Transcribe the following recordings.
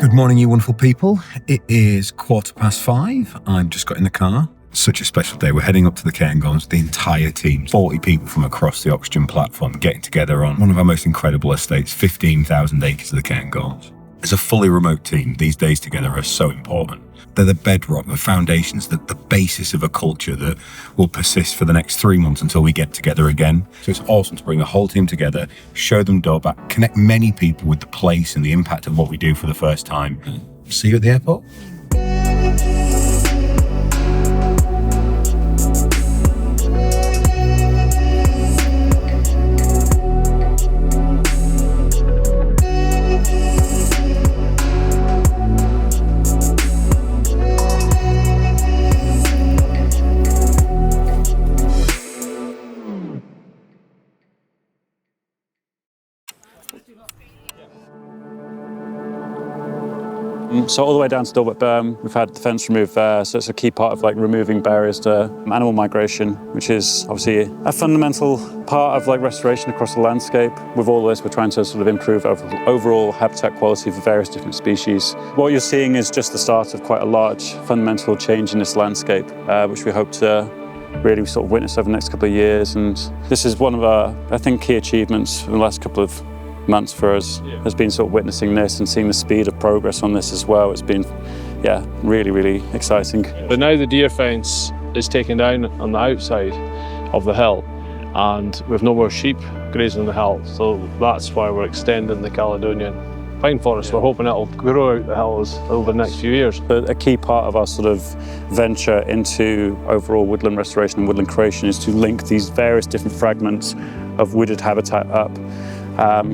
Good morning, you wonderful people. It is 5:15. I've just got in the car. Such a special day. We're heading up to the Cairngorms, the entire team, 40 people from across the Oxygen platform, getting together on one of our most incredible estates, 15,000 acres of the Cairngorms. As a fully remote team, these days together are so important. They're the bedrock, the foundations, the basis of a culture that will persist for the next 3 months until we get together again. So it's awesome to bring the whole team together, show them Dorback, connect many people with the place and the impact of what we do for the first time. See you at the airport. So all the way down to Dorback, we've had the fence removed there, so it's a key part of removing barriers to animal migration, which is obviously a fundamental part of restoration across the landscape. With all this, we're trying to sort of improve overall habitat quality for various different species. What you're seeing is just the start of quite a large fundamental change in this landscape, which we hope to really sort of witness over the next couple of years. And this is one of our, I think, key achievements in the last couple of months for us, has been sort of witnessing this and seeing the speed of progress on this as well. It's been, really, really exciting. But now the deer fence is taken down on the outside of the hill, and we've no more sheep grazing on the hill, so that's why we're extending the Caledonian pine forest. We're hoping it'll grow out the hills over the next few years. A key part of our sort of venture into overall woodland restoration and woodland creation is to link these various different fragments of wooded habitat up.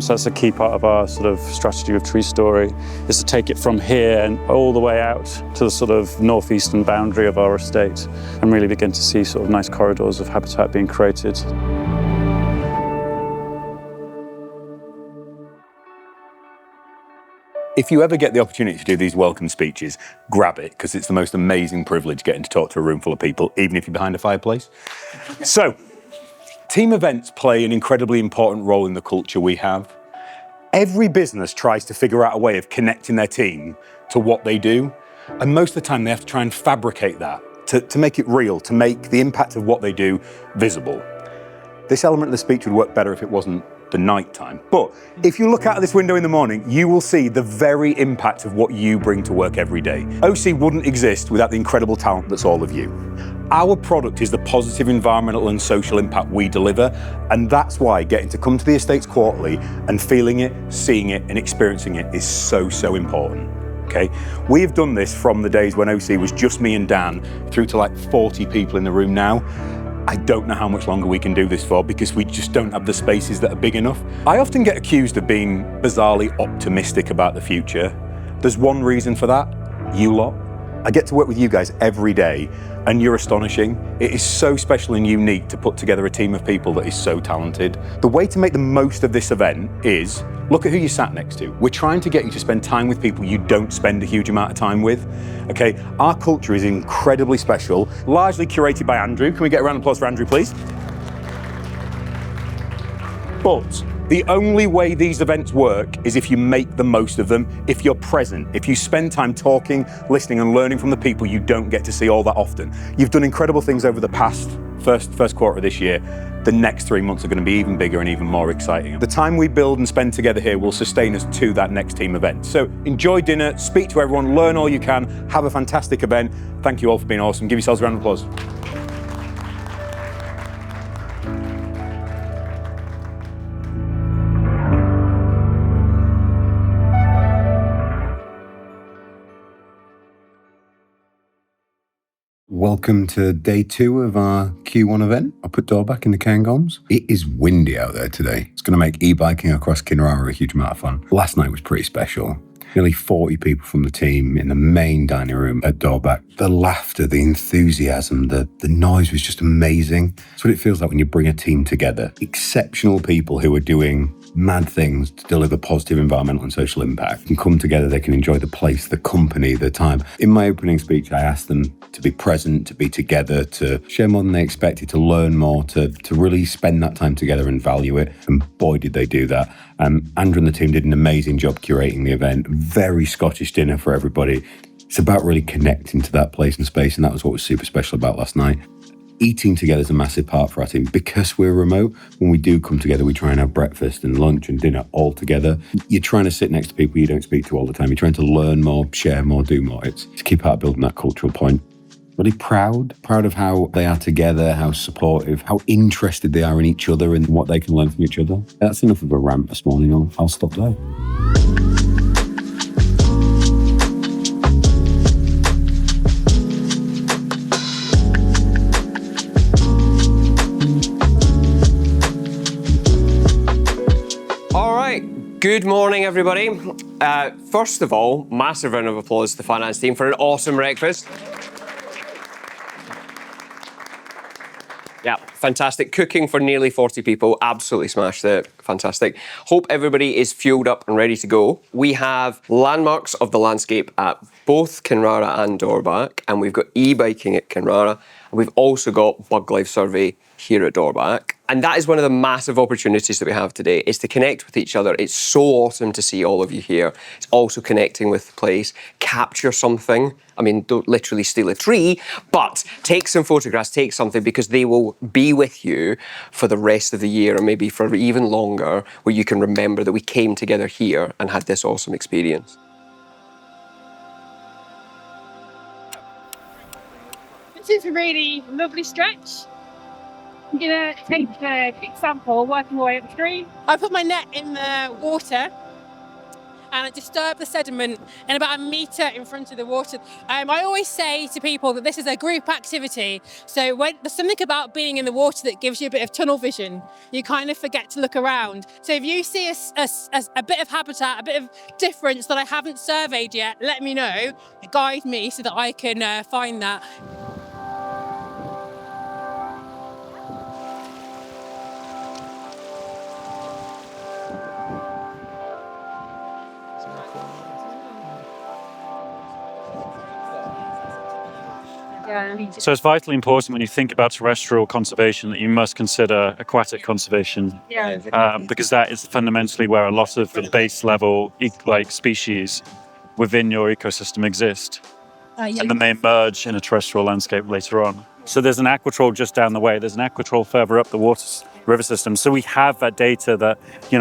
So that's a key part of our sort of strategy with Tree Story, is to take it from here and all the way out to the sort of northeastern boundary of our estate and really begin to see sort of nice corridors of habitat being created. If you ever get the opportunity to do these welcome speeches, grab it, because it's the most amazing privilege getting to talk to a room full of people, even if you're behind a fireplace. So, team events play an incredibly important role in the culture we have. Every business tries to figure out a way of connecting their team to what they do, and most of the time they have to try and fabricate that to make it real, to make the impact of what they do visible. This element of the speech would work better if it wasn't the night time. But if you look out of this window in the morning, you will see the very impact of what you bring to work every day. OC wouldn't exist without the incredible talent that's all of you. Our product is the positive environmental and social impact we deliver, and that's why getting to come to the estates quarterly and feeling it, seeing it, and experiencing it is so, so important. Okay? We have done this from the days when OC was just me and Dan through to 40 people in the room now. I don't know how much longer we can do this for because we just don't have the spaces that are big enough. I often get accused of being bizarrely optimistic about the future. There's one reason for that: you lot. I get to work with you guys every day, and you're astonishing. It is so special and unique to put together a team of people that is so talented. The way to make the most of this event is, look at who you sat next to. We're trying to get you to spend time with people you don't spend a huge amount of time with. Okay, our culture is incredibly special, largely curated by Andrew. Can we get a round of applause for Andrew, please? But the only way these events work is if you make the most of them, if you're present, if you spend time talking, listening and learning from the people you don't get to see all that often. You've done incredible things over the first quarter of this year. The next 3 months are going to be even bigger and even more exciting. The time we build and spend together here will sustain us to that next team event. So enjoy dinner, speak to everyone, learn all you can, have a fantastic event. Thank you all for being awesome. Give yourselves a round of applause. Welcome to day 2 of our Q1 event up at Dorback in the Cairngorms. It is windy out there today. It's going to make e-biking across Kinara a huge amount of fun. Last night was pretty special. Nearly 40 people from the team in the main dining room at Dorback. The laughter, the enthusiasm, the noise was just amazing. That's what it feels like when you bring a team together. Exceptional people who are doing mad things to deliver positive environmental and social impact can come together. They can enjoy the place, the company, the time. In my opening speech, I asked them to be present, to be together, to share more than they expected, to learn more, to really spend that time together and value it. And boy, did they do that. Andrew and the team did an amazing job curating the event. very Scottish dinner for everybody. It's about really connecting to that place and space, and that was what was super special about last night. Eating together is a massive part for our team. Because we're remote, when we do come together, we try and have breakfast and lunch and dinner all together. You're trying to sit next to people you don't speak to all the time. You're trying to learn more, share more, do more. It's to keep out building that cultural point. Really proud of how they are together, how supportive, how interested they are in each other and what they can learn from each other. That's enough of a rant this morning. I'll stop there. Good morning, everybody. First of all, massive round of applause to the finance team for an awesome breakfast. Yeah, fantastic. Cooking for nearly 40 people. Absolutely smashed it. Fantastic. Hope everybody is fueled up and ready to go. We have landmarks of the landscape at both Kinara and Dorback, and we've got e-biking at Kinara, and we've also got bug life survey here at Dorback. And that is one of the massive opportunities that we have today, is to connect with each other. It's so awesome to see all of you here. It's also connecting with the place, capture something. I mean, don't literally steal a tree, but take some photographs, take something, because they will be with you for the rest of the year, or maybe for even longer, where you can remember that we came together here and had this awesome experience. This is a really lovely stretch. I'm going to take an example, working my way upstream. I put my net in the water and I disturb the sediment in about a metre in front of the water. I always say to people that this is a group activity. So there's something about being in the water that gives you a bit of tunnel vision. You kind of forget to look around. So if you see a bit of habitat, a bit of difference that I haven't surveyed yet, let me know, guide me so that I can find that. So it's vitally important when you think about terrestrial conservation that you must consider aquatic conservation, because that is fundamentally where a lot of the base level species within your ecosystem exist, and then they emerge in a terrestrial landscape later on. So there's an aquatroll just down the way. There's an aquatroll further up the river system. So we have that data that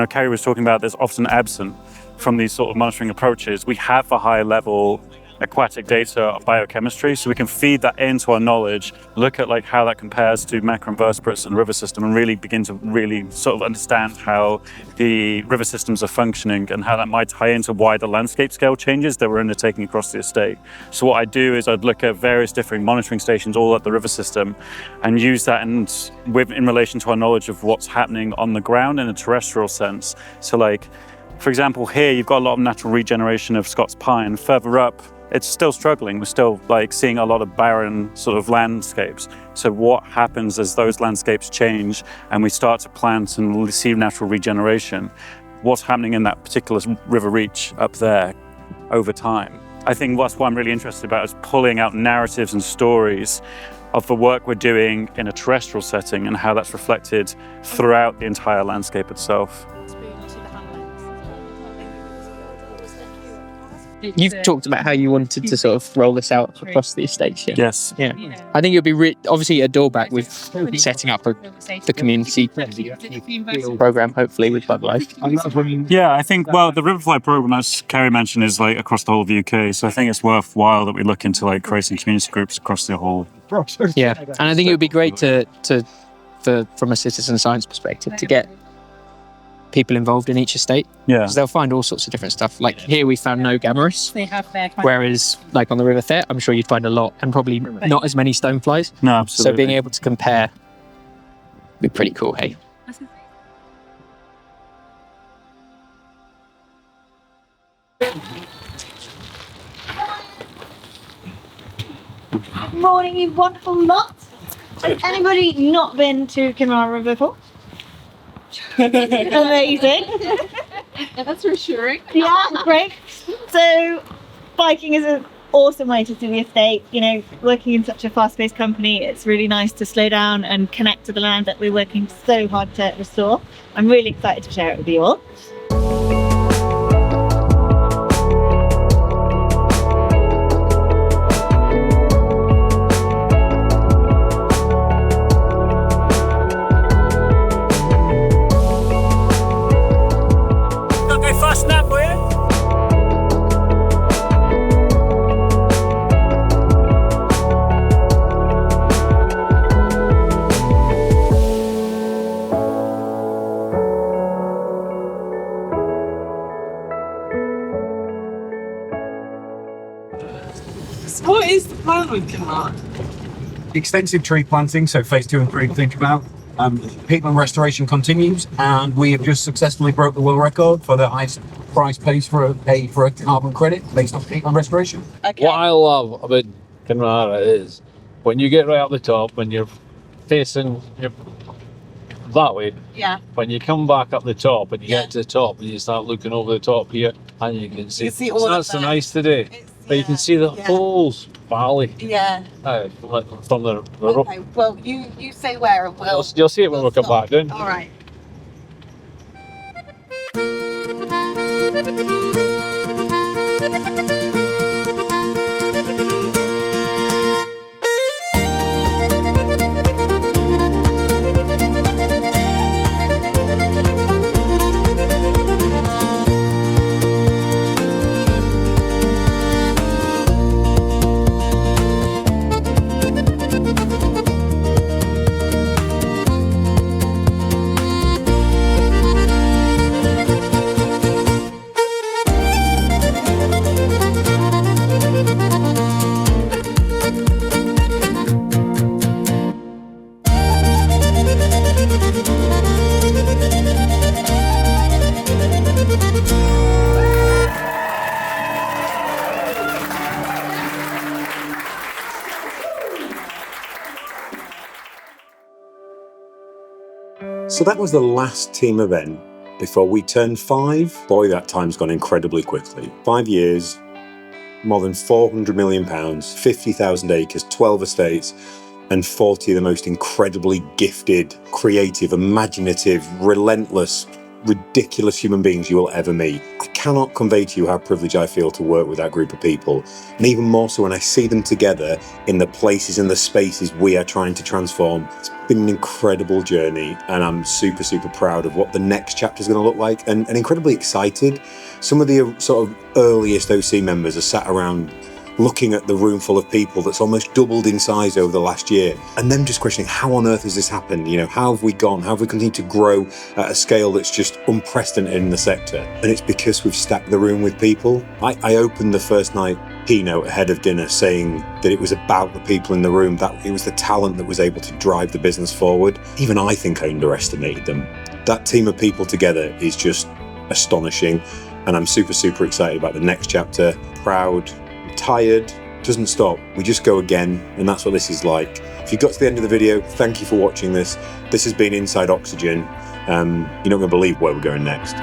Carrie was talking about. That's often absent from these sort of monitoring approaches. We have a high level aquatic data of biochemistry, so we can feed that into our knowledge, look at how that compares to macroinvertebrates in the river system, and really begin to sort of understand how the river systems are functioning and how that might tie into wider landscape scale changes that we're undertaking across the estate. So what I do is I'd look at various different monitoring stations all at the river system and use that in relation to our knowledge of what's happening on the ground in a terrestrial sense. So for example, here you've got a lot of natural regeneration of Scots pine. Further up, it's still struggling. We're still seeing a lot of barren sort of landscapes. So what happens as those landscapes change and we start to plant and see natural regeneration? What's happening in that particular river reach up there over time? I think that's what I'm really interested about, is pulling out narratives and stories of the work we're doing in a terrestrial setting and how that's reflected throughout the entire landscape itself. You've talked about how you wanted to sort of roll this out across the estate. Yes. Yeah. I think it would be obviously at Dorback with setting up the community program, hopefully with Bug Life. Yeah, I think the Riverfly program, as Carrie mentioned, is across the whole of the UK. So I think it's worthwhile that we look into creating community groups across the whole. Yeah, and I think it would be great from a citizen science perspective to get people involved in each estate, because they'll find all sorts of different stuff. Here we found no gammarus, whereas on the River Thet I'm sure you'd find a lot, and probably not as many stoneflies. No, absolutely. So being able to compare would be pretty cool, hey? Morning, you wonderful lot. Has anybody not been to Kinara before? Amazing. That's reassuring. Yeah, great. So biking is an awesome way to see the estate. Working in such a fast-paced company, it's really nice to slow down and connect to the land that we're working so hard to restore. I'm really excited to share it with you all. on with Kinara? Extensive tree planting, so phase 2 and 3 to think about. Peatland restoration continues, and we have just successfully broke the world record for the highest price paid for a carbon credit based on peatland restoration. Okay. What I love about Kinara is when you get right up the top, when you're facing that way, Yeah. when you come back up the top and you get to the top and you start looking over the top here and you can see, You see all of that's so that. nice today. But you can see the whole valley Yeah. from the road. Okay. Well, you say where and You'll see it when we come back down. All right. So that was the last team event before we turned 5. Boy, that time's gone incredibly quickly. 5 years, more than £400 million, 50,000 acres, 12 estates, and 40 of the most incredibly gifted, creative, imaginative, relentless, ridiculous human beings you will ever meet. I cannot convey to you how privileged I feel to work with that group of people, and even more so when I see them together in the places and the spaces we are trying to transform. It's been an incredible journey, and I'm super, super proud of what the next chapter is going to look like, and incredibly excited. Some of the sort of earliest OC members are sat around looking at the room full of people that's almost doubled in size over the last year, and them just questioning, how on earth has this happened? You know, how have we gone? How have we continued to grow at a scale that's just unprecedented in the sector? And it's because we've stacked the room with people. I opened the first night keynote ahead of dinner saying that it was about the people in the room, that it was the talent that was able to drive the business forward. Even I think I underestimated them. That team of people together is just astonishing, and I'm super, super excited about the next chapter. Proud, tired, doesn't stop. We just go again, and that's what this is like. If you got to the end of the video, thank you for watching this. This has been Inside Oxygen. You're not going to believe where we're going next.